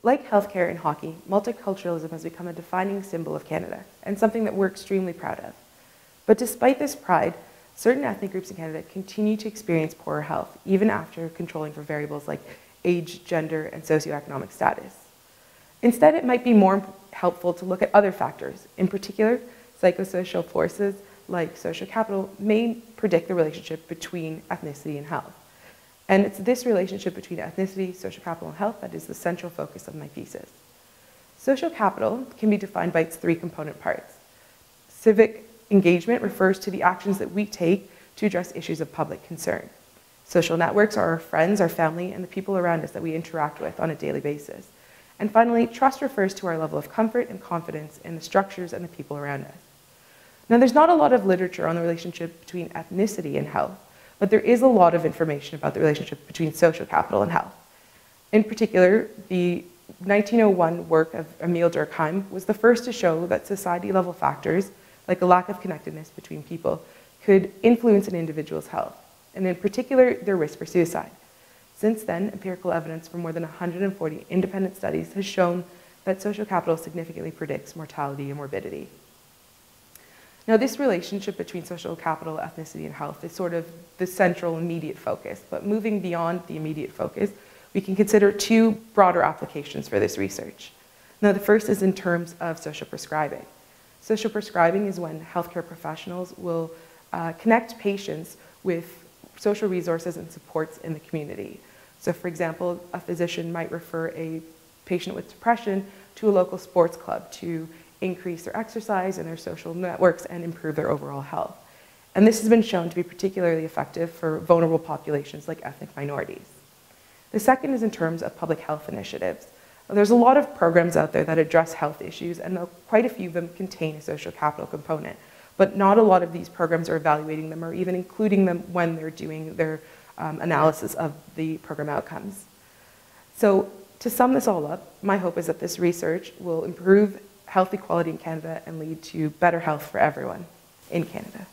Like healthcare and hockey, multiculturalism has become a defining symbol of Canada and something that we're extremely proud of. But despite this pride, certain ethnic groups in Canada continue to experience poorer health, even after controlling for variables like age, gender, and socioeconomic status. Instead, it might be more helpful to look at other factors. In particular, psychosocial forces like social capital may predict the relationship between ethnicity and health. And it's this relationship between ethnicity, social capital, and health that is the central focus of my thesis. Social capital can be defined by its three component parts. Civic engagement refers to the actions that we take to address issues of public concern. Social networks are our friends, our family, and the people around us that we interact with on a daily basis. And finally, trust refers to our level of comfort and confidence in the structures and the people around us. Now, there's not a lot of literature on the relationship between ethnicity and health, but there is a lot of information about the relationship between social capital and health. In particular, the 1901 work of Emile Durkheim was the first to show that society-level factors, like a lack of connectedness between people, could influence an individual's health, and in particular, their risk for suicide. Since then, empirical evidence from more than 140 independent studies has shown that social capital significantly predicts mortality and morbidity. Now, this relationship between social capital, ethnicity, and health is sort of the central immediate focus, but moving beyond the immediate focus, we can consider two broader applications for this research. Now, the first is in terms of social prescribing. Social prescribing is when healthcare professionals will connect patients with social resources and supports in the community. So, for example, a physician might refer a patient with depression to a local sports club to increase their exercise and their social networks and improve their overall health. And this has been shown to be particularly effective for vulnerable populations like ethnic minorities. The second is in terms of public health initiatives. There's a lot of programs out there that address health issues, and quite a few of them contain a social capital component. But not a lot of these programs are evaluating them or even including them when they're doing their analysis of the program outcomes. So to sum this all up, my hope is that this research will improve health equality in Canada and lead to better health for everyone in Canada.